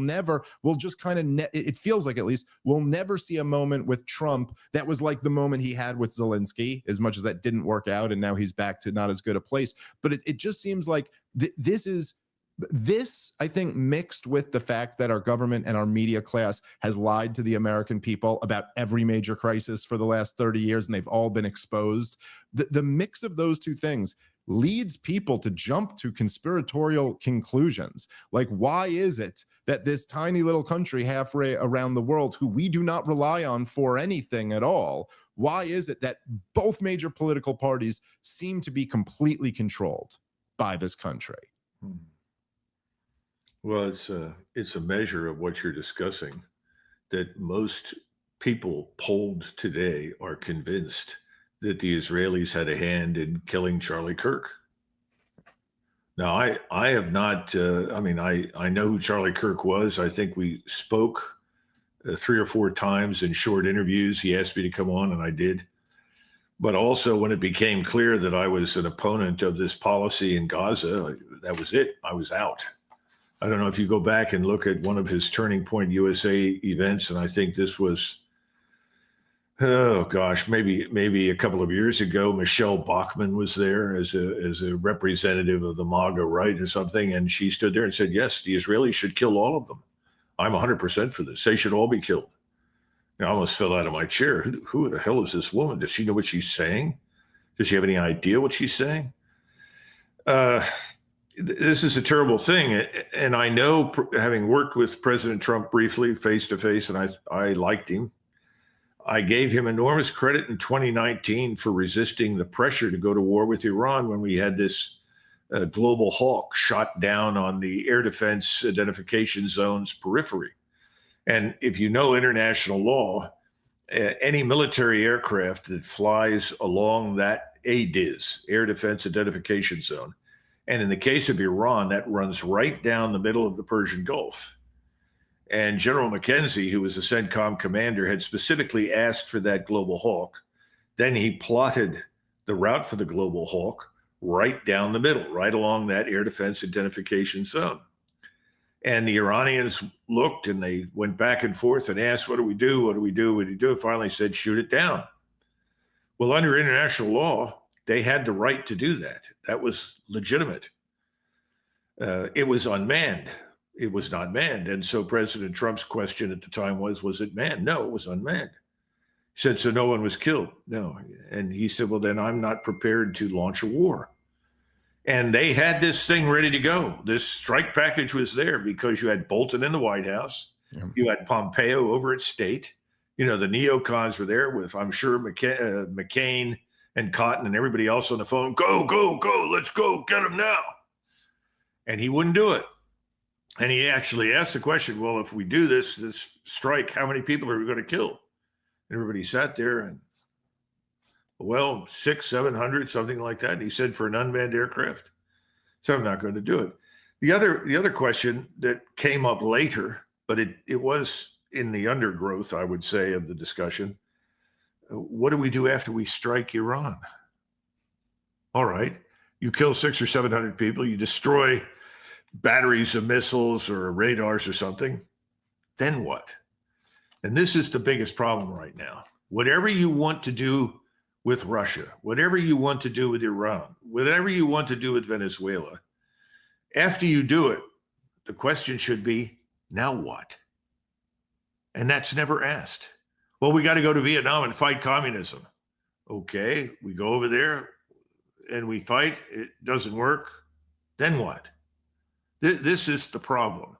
just kind of, it feels like at least, we'll never see a moment with Trump that was like the moment he had with Zelensky, as much as that didn't work out, and now he's back to not as good a place. But it just seems like this, I think, mixed with the fact that our government and our media class has lied to the American people about every major crisis for the last 30 years, and they've all been exposed. The mix of those two things leads people to jump to conspiratorial conclusions. Like, why is it that this tiny little country halfway around the world, who we do not rely on for anything at all, why is it that both major political parties seem to be completely controlled by this country? Well, it's a measure of what you're discussing, that most people polled today are convinced that the Israelis had a hand in killing Charlie Kirk. Now, I have not, I know who Charlie Kirk was. I think we spoke 3 or 4 times in short interviews. He asked me to come on, and I did. But also, when it became clear that I was an opponent of this policy in Gaza, that was it. I was out. I don't know if you go back and look at one of his Turning Point USA events, and I think this was, oh gosh, maybe a couple of years ago. Michelle Bachmann was there as a representative of the MAGA right or something, and she stood there and said, yes, the Israelis should kill all of them. I'm 100% for this. They should all be killed. I almost fell out of my chair. Who the hell is this woman? Does she know what she's saying? Does she have any idea what she's saying? This is a terrible thing. And I know, having worked with President Trump briefly face to face, and I liked him, I gave him enormous credit in 2019 for resisting the pressure to go to war with Iran when we had this global hawk shot down on the air defense identification zone's periphery. And if you know international law, any military aircraft that flies along that ADIZ, air defense identification zone, and in the case of Iran, that runs right down the middle of the Persian Gulf. And General McKenzie, who was the CENTCOM commander, had specifically asked for that Global Hawk. Then he plotted the route for the Global Hawk right down the middle, right along that air defense identification zone. And the Iranians looked, and they went back and forth and asked, what do we do? What do we do? What do we do? Finally said, shoot it down. Well, under international law, they had the right to do that. That was legitimate. It was unmanned. It was not manned. And so President Trump's question at the time was it manned? No, it was unmanned. He said, so no one was killed? No. And he said, well, then I'm not prepared to launch a war. And they had this thing ready to go. This strike package was there because you had Bolton in the White House. Yeah. You had Pompeo over at State. The neocons were there with, I'm sure, McCain and Cotton and everybody else on the phone. Go, go, go. Let's go. Get him now. And he wouldn't do it. And he actually asked the question, well, if we do this strike, how many people are we going to kill? Everybody sat there and, well, 600, 700, something like that. And he said, for an unmanned aircraft. So I'm not going to do it. The other question that came up later, but it was in the undergrowth, I would say, of the discussion. What do we do after we strike Iran? All right. You kill 600 or 700 people. You destroy batteries of missiles or radars or something. Then what? And this is the biggest problem right now. Whatever you want to do with Russia, whatever you want to do with Iran, whatever you want to do with Venezuela, After you do it, the question should be, now what? And that's never asked. Well, we got to go to Vietnam and fight communism. Okay, we go over there and we fight. It doesn't work. Then what? This is the problem.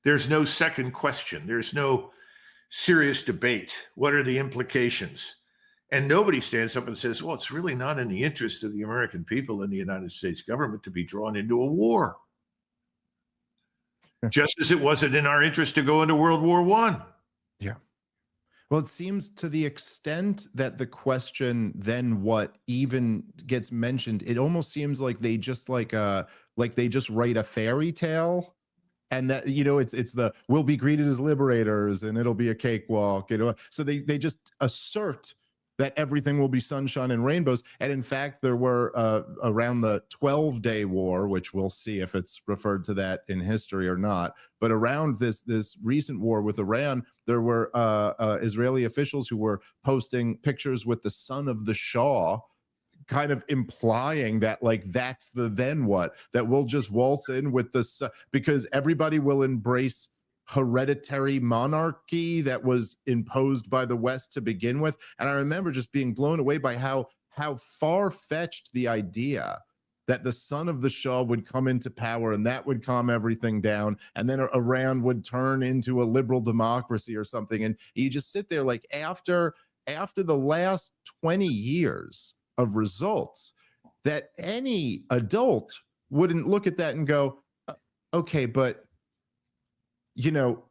There's no second question. There's no serious debate. What are the implications? And nobody stands up and says, well, it's really not in the interest of the American people and the United States government to be drawn into a war. Just as it wasn't in our interest to go into World War I. Yeah. Well, it seems to the extent that the question, then what, even gets mentioned, it almost seems like they just like they just write a fairy tale. And that, you know, it's the, we'll be greeted as liberators and it'll be a cakewalk, you know. So they just assert that everything will be sunshine and rainbows. And in fact, there were around the 12-day war, which we'll see if it's referred to that in history or not. But around this recent war with Iran, there were Israeli officials who were posting pictures with the son of the Shah, kind of implying that, like, that's the then what, that we'll just waltz in with the, because everybody will embrace hereditary monarchy that was imposed by the West to begin with. And I remember just being blown away by how far-fetched the idea that the son of the Shah would come into power and that would calm everything down, and then Iran would turn into a liberal democracy or something. And you just sit there like, after the last 20 years of results, that any adult wouldn't look at that and go, okay, but you know,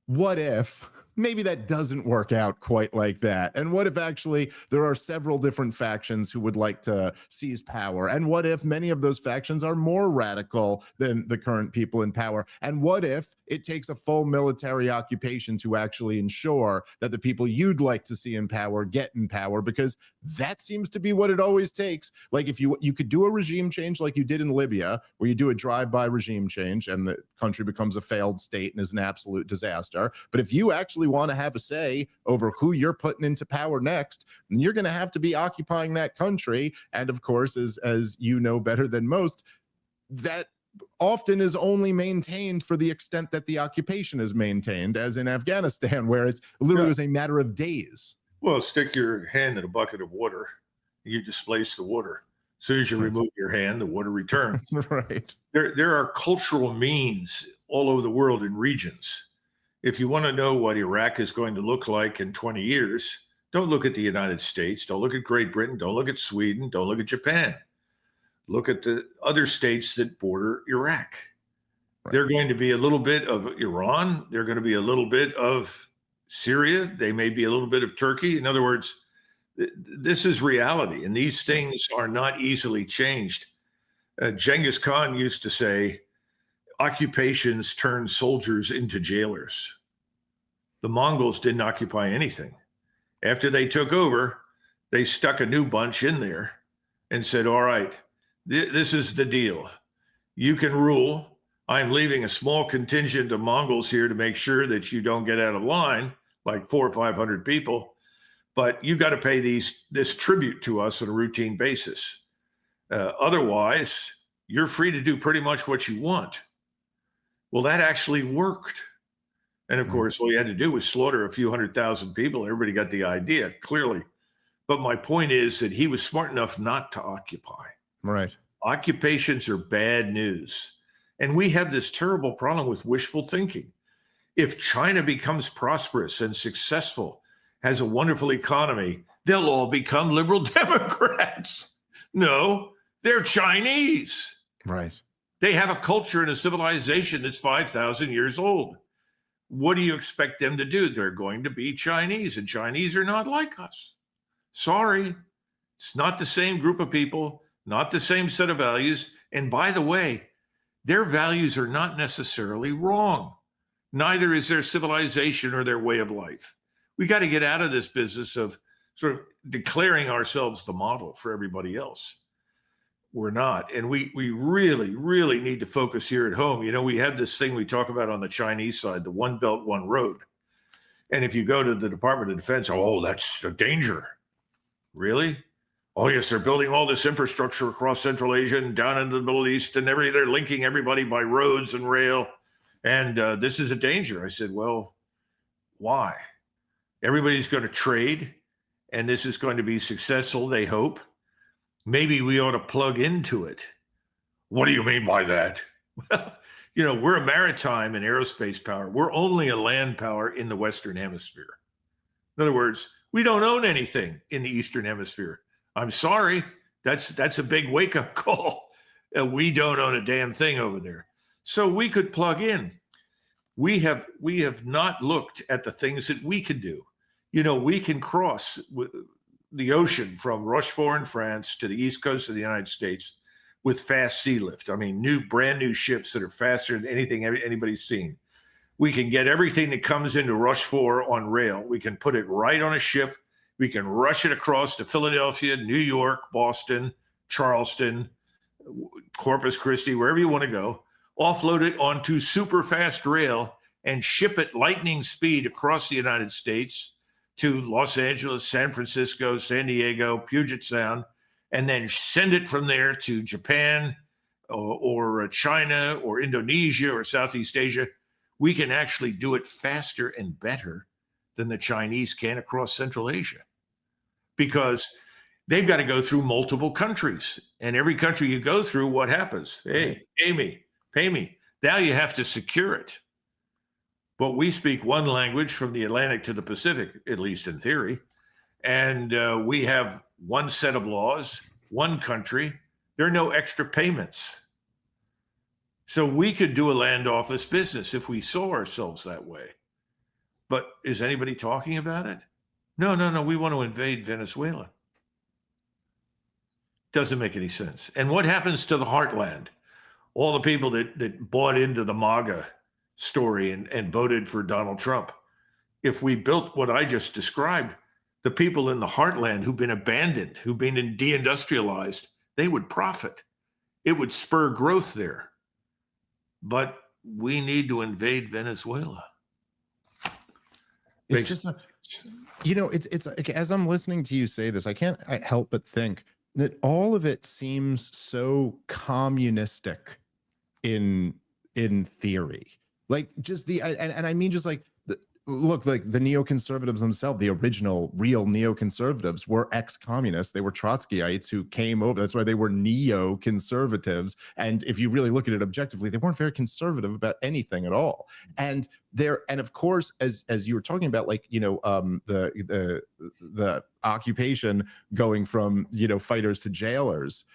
what if maybe that doesn't work out quite like that? And what if actually there are several different factions who would like to seize power? And what if many of those factions are more radical than the current people in power? And what if it takes a full military occupation to actually ensure that the people you'd like to see in power get in power? Because that seems to be what it always takes. Like, if you could do a regime change like you did in Libya, where you do a drive-by regime change and the country becomes a failed state and is an absolute disaster. But if you actually want to have a say over who you're putting into power next, then you're going to have to be occupying that country. And of course, as you know better than most, that often is only maintained for the extent that the occupation is maintained, as in Afghanistan, where it's literally was a matter of days. Well, stick your hand in a bucket of water, you displace the water. As soon as you remove your hand, the water returns. Right. There are cultural means all over the world in regions. If you want to know what Iraq is going to look like in 20 years, don't look at the United States. Don't look at Great Britain. Don't look at Sweden. Don't look at Japan. Look at the other states that border Iraq. Right. They're going to be a little bit of Iran. They're going to be a little bit of Syria. They may be a little bit of Turkey. In other words, this is reality, and these things are not easily changed. Genghis Khan used to say, occupations turn soldiers into jailers. The Mongols didn't occupy anything. After they took over, they stuck a new bunch in there and said, all right, this is the deal. You can rule. I'm leaving a small contingent of Mongols here to make sure that you don't get out of line, like 400 or 500 people, but you got to pay this tribute to us on a routine basis. Otherwise, you're free to do pretty much what you want. Well, that actually worked. And of course, all you had to do was slaughter a few 100,000 people. Everybody got the idea, clearly. But my point is that he was smart enough not to occupy. Right. Occupations are bad news. And we have this terrible problem with wishful thinking. If China becomes prosperous and successful, has a wonderful economy, they'll all become liberal Democrats. No, they're Chinese. Right. They have a culture and a civilization that's 5,000 years old. What do you expect them to do? They're going to be Chinese, and Chinese are not like us. Sorry. It's not the same group of people, not the same set of values. And by the way, their values are not necessarily wrong. Neither is their civilization or their way of life. We got to get out of this business of sort of declaring ourselves the model for everybody else. We're not. And we really, really need to focus here at home. You know, we have this thing we talk about on the Chinese side, the one belt, one road. And if you go to the Department of Defense, oh, that's a danger. Really? Oh, yes, they're building all this infrastructure across Central Asia and down into the Middle East and everything. They're linking everybody by roads and rail. And this is a danger. I said, well, why? Everybody's going to trade, and this is going to be successful, they hope. Maybe we ought to plug into it. What do you mean by that? Well, we're a maritime and aerospace power. We're only a land power in the Western Hemisphere. In other words, we don't own anything in the Eastern Hemisphere. I'm sorry. That's a big wake-up call. We don't own a damn thing over there. So we could plug in. We have not looked at the things that we can do. We can cross the ocean from Rochefort in France to the east coast of the United States with fast sea lift. I mean, brand new ships that are faster than anything anybody's seen. We can get everything that comes into Rochefort on rail. We can put it right on a ship. We can rush it across to Philadelphia, New York, Boston, Charleston, Corpus Christi, wherever you want to go, offload it onto super fast rail and ship it lightning speed across the United States to Los Angeles, San Francisco, San Diego, Puget Sound, and then send it from there to Japan or China or Indonesia or Southeast Asia. We can actually do it faster and better than the Chinese can across Central Asia, because they've got to go through multiple countries. And every country you go through, what happens? Hey, pay me. Now you have to secure it. But we speak one language from the Atlantic to the Pacific, at least in theory. And we have one set of laws, one country. There are no extra payments. So we could do a land office business if we saw ourselves that way. But is anybody talking about it? No. We want to invade Venezuela. Doesn't make any sense. And what happens to the heartland? All the people that bought into the MAGA story and voted for Donald Trump. If we built what I just described, the people in the heartland who've been abandoned, who've been deindustrialized, they would profit. It would spur growth there. But we need to invade Venezuela. It's just, it's like, as I'm listening to you say this, I can't help but think that all of it seems so communistic in theory. Like just and I mean just like look, like the neoconservatives themselves, the original real neoconservatives were ex-communists. They were Trotskyites who came over. That's why they were neoconservatives. And if you really look at it objectively, they weren't very conservative about anything at all. And of course, as you were talking about, like, the occupation going from, fighters to jailers.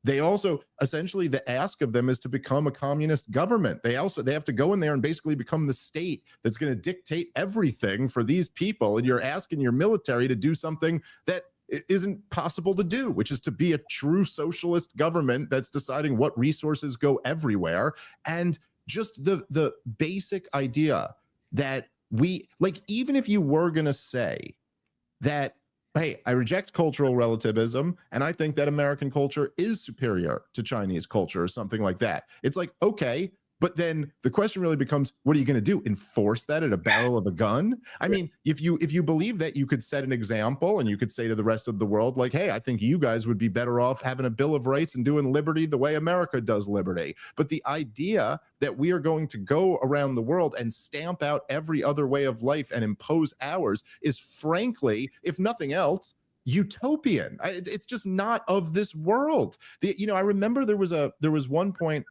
They also essentially, the ask of them is to become a communist government. They have to go in there and basically become the state that's going to dictate everything for these people. And you're asking your military to do something that isn't possible to do, which is to be a true socialist government that's deciding what resources go everywhere. And just the basic idea that even if you were going to say that, hey, I reject cultural relativism, and I think that American culture is superior to Chinese culture or something like that. It's like, okay, but then the question really becomes, what are you going to do? Enforce that at a barrel of a gun? I mean, if you believe that, you could set an example and you could say to the rest of the world, like, hey, I think you guys would be better off having a Bill of Rights and doing liberty the way America does liberty. But the idea that we are going to go around the world and stamp out every other way of life and impose ours is, frankly, if nothing else, utopian. It's just not of this world. I remember there was one point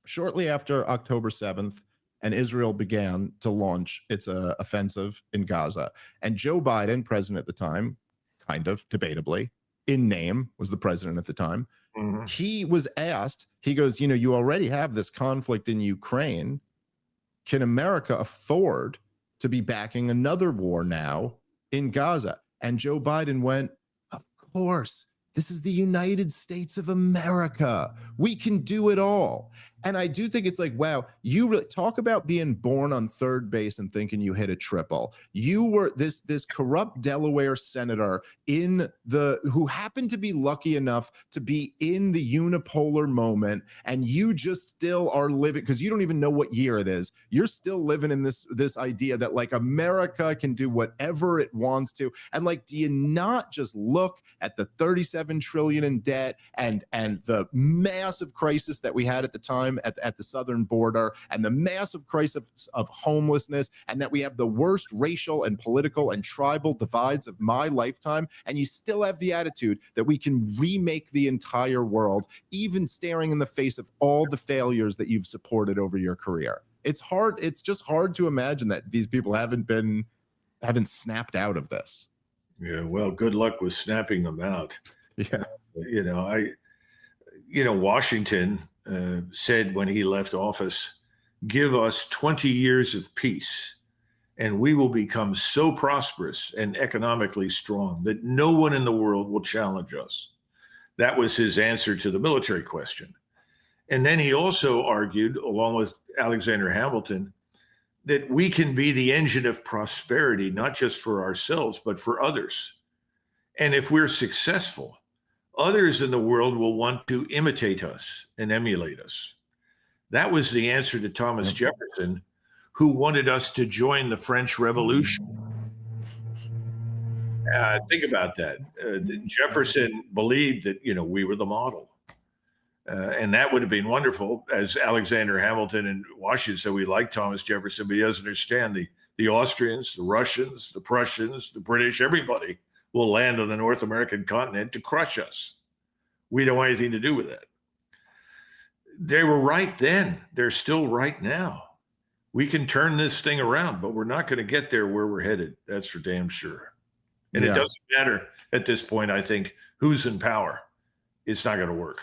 shortly after October 7th, and Israel began to launch its offensive in Gaza. And Joe Biden, president at the time, kind of debatably, in name, was the president at the time. Mm-hmm. He was asked, he goes, you already have this conflict in Ukraine. Can America afford to be backing another war now in Gaza? And Joe Biden went, of course. This is the United States of America. We can do it all. And I do think it's like, wow, you really talk about being born on third base and thinking you hit a triple. You were this corrupt Delaware senator who happened to be lucky enough to be in the unipolar moment, and you just still are living, because you don't even know what year it is. You're still living in this idea that like America can do whatever it wants to. And like, do you not just look at the 37 trillion in debt and the massive crisis that we had at the time at the southern border, and the massive crisis of homelessness, and that we have the worst racial and political and tribal divides of my lifetime, and you still have the attitude that we can remake the entire world, even staring in the face of all the failures that you've supported over your career? It's hard. It's just hard to imagine that these people haven't snapped out of this. Yeah, well, good luck with snapping them out. Yeah. Washington said when he left office, give us 20 years of peace, and we will become so prosperous and economically strong that no one in the world will challenge us. That was his answer to the military question. And then he also argued, along with Alexander Hamilton, that we can be the engine of prosperity, not just for ourselves, but for others. And if we're successful, others in the world will want to imitate us and emulate us. That was the answer to Thomas Jefferson, who wanted us to join the French Revolution. Think about that. Jefferson believed that, we were the model. And that would have been wonderful. As Alexander Hamilton and Washington said, we like Thomas Jefferson, but he doesn't understand the Austrians, the Russians, the Prussians, the British, everybody will land on the North American continent to crush us. We don't want anything to do with that. They were right then. They're still right now. We can turn this thing around, but we're not going to get there where we're headed. That's for damn sure. And It doesn't matter at this point, I think, who's in power. It's not going to work.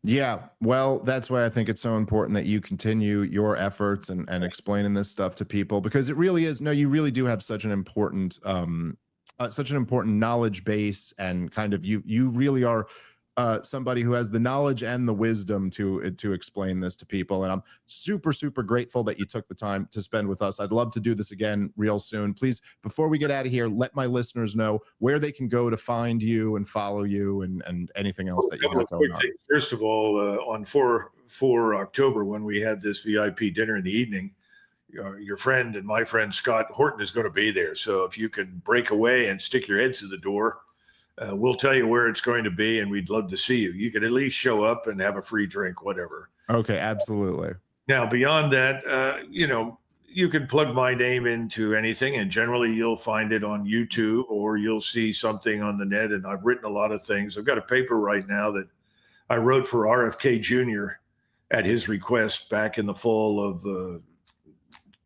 Yeah, well, that's why I think it's so important that you continue your efforts and explaining this stuff to people, because it really is. No, you really do have such an important knowledge base, and kind of you really are somebody who has the knowledge and the wisdom to explain this to people. And I'm super, super grateful that you took the time to spend with us. I'd love to do this again real soon. Please, before we get out of here, let my listeners know where they can go to find you and follow you and anything else that you got going on. First of all, on 4 October, when we had this VIP dinner in the evening, your friend and my friend Scott Horton is going to be there. So if you can break away and stick your head through the door, we'll tell you where it's going to be, and we'd love to see you. You can at least show up and have a free drink, whatever. Okay, absolutely. Now, beyond that, you can plug my name into anything, and generally you'll find it on YouTube, or you'll see something on the net. And I've written a lot of things. I've got a paper right now that I wrote for RFK Jr. at his request back in the fall of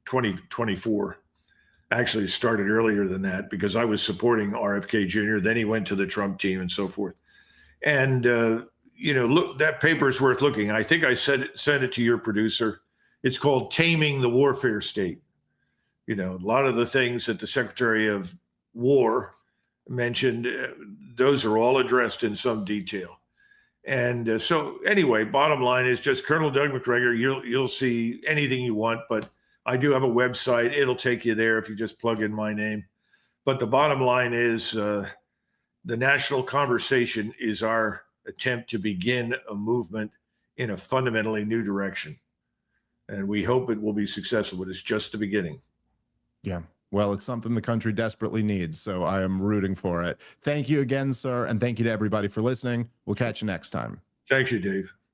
2024. Actually, it started earlier than that, because I was supporting RFK Jr. Then he went to the Trump team and so forth. And, look, that paper is worth looking. I think I sent it to your producer. It's called Taming the Warfare State. A lot of the things that the Secretary of War mentioned, those are all addressed in some detail. And so anyway, bottom line is just Colonel Doug MacGregor. You'll see anything you want, but I do have a website. It'll take you there if you just plug in my name. But the bottom line is the national conversation is our attempt to begin a movement in a fundamentally new direction. And we hope it will be successful, but it's just the beginning. Yeah. Well, it's something the country desperately needs, so I am rooting for it. Thank you again, sir, and thank you to everybody for listening. We'll catch you next time. Thank you, Dave.